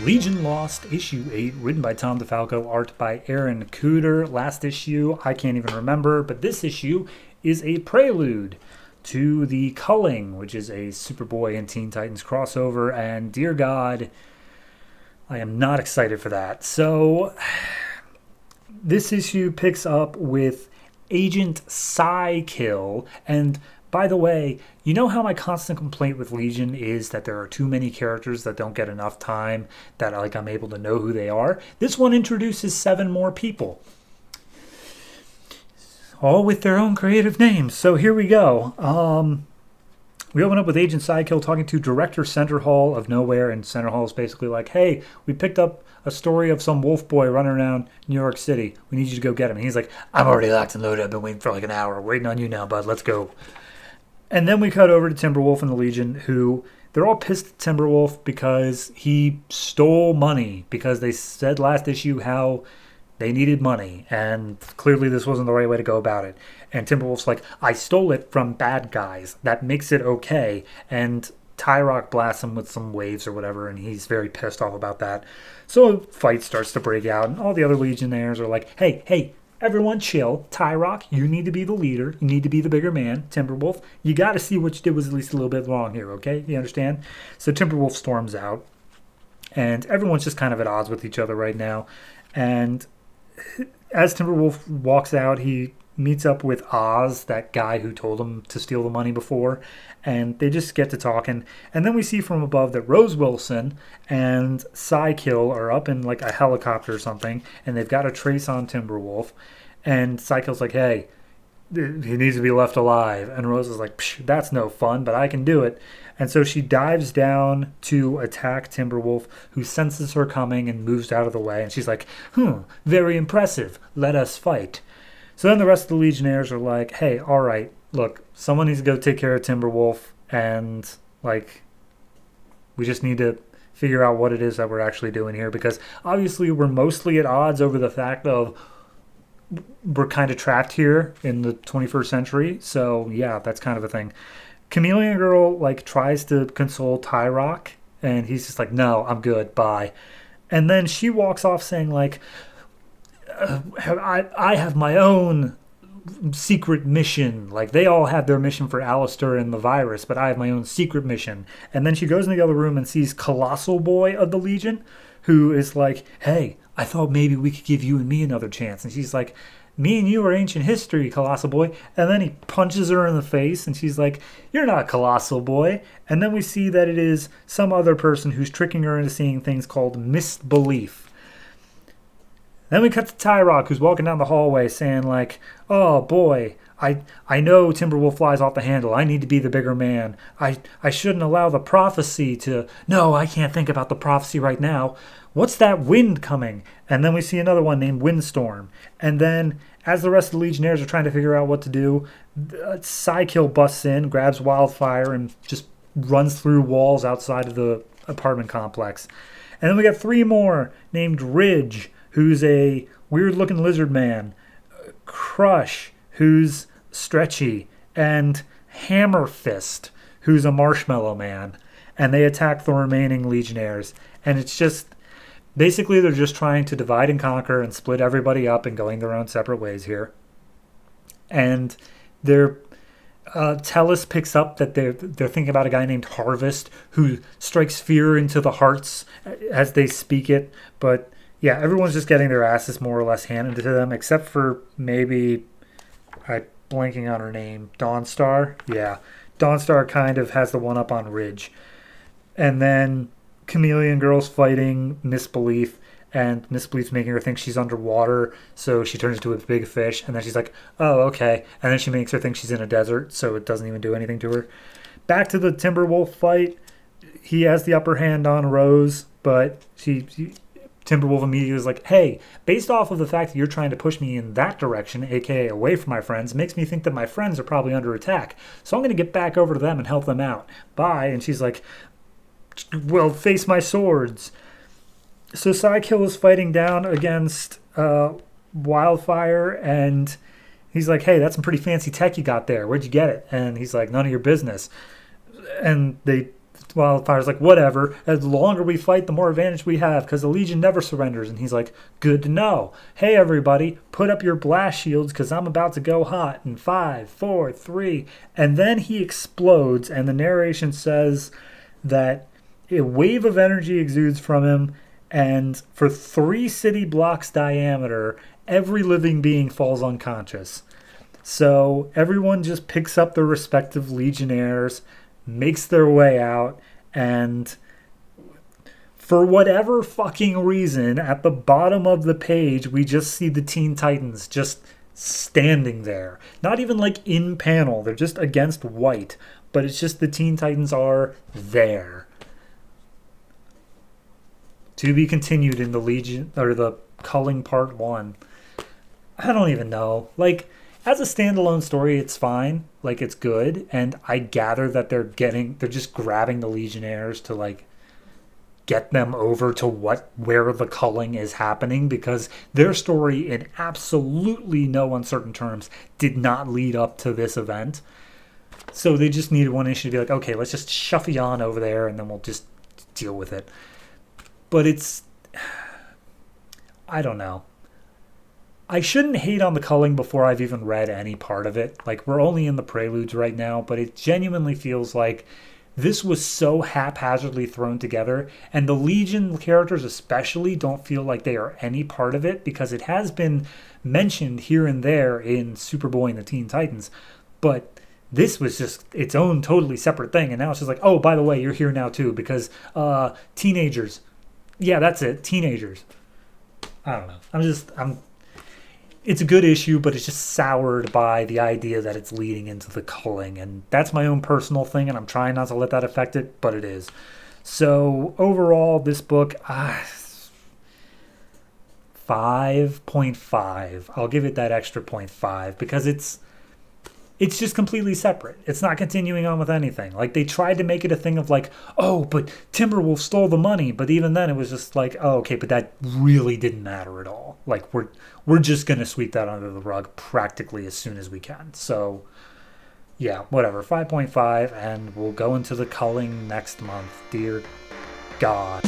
Legion Lost, Issue 8, written by Tom DeFalco, art by Aaron Cooder. Last issue, I can't even remember, but this issue is a prelude to the Culling, which is a Superboy and Teen Titans crossover, and dear God, I am not excited for that. So, this issue picks up with Agent Psykill, and by the way, you know how my constant complaint with Legion is that there are too many characters that don't get enough time, that I'm able to know who they are? This one introduces 7 more people, all with their own creative names. So here we go. We open up with Agent Psykill talking to Director Centerhall of Nowhere, and Centerhall is basically like, hey, we picked up a story of some wolf boy running around New York City. We need you to go get him. And he's like, I'm already locked and loaded. I've been waiting for like an hour. Waiting on you now, bud. Let's go. And then we cut over to Timberwolf and the Legion, who they're all pissed at Timberwolf because he stole money, because they said last issue how they needed money, and clearly this wasn't the right way to go about it. And Timberwolf's like, I stole it from bad guys. That makes it okay. And Tyrock blasts him with some waves or whatever, and he's very pissed off about that. So a fight starts to break out, and all the other Legionnaires are like, hey, everyone chill. Tyrock, you need to be the leader. You need to be the bigger man. Timberwolf, you got to see what you did was at least a little bit wrong here, okay? You understand? So Timberwolf storms out, and everyone's just kind of at odds with each other right now. And as Timberwolf walks out, he meets up with Oz, that guy who told him to steal the money before, and they just get to talking. And then we see from above that Rose Wilson and Psykill are up in like a helicopter or something, and they've got a trace on Timberwolf. And Psykill's like, hey, he needs to be left alive. And Rose is like, that's no fun, but I can do it. And so she dives down to attack Timberwolf, who senses her coming and moves out of the way. And she's like, very impressive. Let us fight. So then the rest of the Legionnaires are like, hey, all right, look, someone needs to go take care of Timberwolf, and, we just need to figure out what it is that we're actually doing here, because obviously we're mostly at odds over the fact of we're kind of trapped here in the 21st century, so yeah, that's kind of a thing. Chameleon Girl, tries to console Tyrock, and he's just like, no, I'm good, bye. And then she walks off saying, I have my own secret mission. They all have their mission for Alistair and the virus, but I have my own secret mission. And then she goes in the other room and sees Colossal Boy of the Legion, who is like, hey, I thought maybe we could give you and me another chance. And she's like, me and you are ancient history, Colossal Boy. And then he punches her in the face, and she's like, you're not Colossal Boy. And then we see that it is some other person who's tricking her into seeing things called misbelief. Then we cut to Tyrock, who's walking down the hallway saying, oh boy, I know Timberwolf flies off the handle. I need to be the bigger man. I shouldn't allow the prophecy to... No, I can't think about the prophecy right now. What's that wind coming? And then we see another one named Windstorm. And then, as the rest of the Legionnaires are trying to figure out what to do, Psykill busts in, grabs Wildfire, and just runs through walls outside of the apartment complex. And then we got 3 more named Ridge, who's a weird-looking lizard man, Crush, who's stretchy, and Hammer Fist, who's a marshmallow man. And they attack the remaining Legionnaires. And it's just... Basically, they're just trying to divide and conquer and split everybody up and going their own separate ways here. And Tellus picks up that they're thinking about a guy named Harvest who strikes fear into the hearts as they speak it. But yeah, everyone's just getting their asses more or less handed to them, except for maybe, I'm blanking on her name, Dawnstar. Yeah, Dawnstar kind of has the one up on Ridge. And then Chameleon Girl's fighting Misbelief, and Misbelief's making her think she's underwater, so she turns into a big fish, and then she's like, oh, okay. And then she makes her think she's in a desert, so it doesn't even do anything to her. Back to the Timberwolf fight. He has the upper hand on Rose, but Timberwolf immediately is like, hey, based off of the fact that you're trying to push me in that direction, aka away from my friends, makes me think that my friends are probably under attack. So I'm going to get back over to them and help them out. Bye. And she's like, well, face my swords. So Psykill is fighting down against Wildfire, and he's like, hey, that's some pretty fancy tech you got there. Where'd you get it? And he's like, none of your business. And they Wildfire's like, whatever. As the longer we fight, the more advantage we have, because the Legion never surrenders. And he's like, good to know. Hey, everybody, put up your blast shields, because I'm about to go hot. In 5, 4, 3. And then he explodes, and the narration says that a wave of energy exudes from him, and for 3 city blocks diameter, every living being falls unconscious. So everyone just picks up their respective legionnaires, makes their way out, and for whatever fucking reason, at the bottom of the page, we just see the Teen Titans just standing there. Not even like in panel, they're just against white, but it's just the Teen Titans are there. To be continued in the Legion, or the Culling Part 1. I don't even know. Like, as a standalone story, it's fine. Like, it's good. And I gather that they're just grabbing the Legionnaires to, like, get them over to where the culling is happening, because their story in absolutely no uncertain terms did not lead up to this event. So they just needed one issue to be like, okay, let's just shove you on over there and then we'll just deal with it. But it's, I don't know. I shouldn't hate on the culling before I've even read any part of it. Like, we're only in the preludes right now, but it genuinely feels like this was so haphazardly thrown together, and the Legion characters especially don't feel like they are any part of it, because it has been mentioned here and there in Superboy and the Teen Titans, but this was just its own totally separate thing, and now it's just like, oh, by the way, you're here now too, because teenagers. Yeah, that's it, teenagers. I don't know. It's a good issue, but it's just soured by the idea that it's leading into the culling. And that's my own personal thing, and I'm trying not to let that affect it, but it is. So overall, this book, 5.5. I'll give it that extra 0.5 because it's just completely separate. It's not continuing on with anything. Like, they tried to make it a thing of like, oh, but Timberwolf stole the money. But even then, it was just like, oh, okay, but that really didn't matter at all. Like, we're just going to sweep that under the rug practically as soon as we can. So, yeah, whatever. 5.5, and we'll go into the culling next month. Dear God.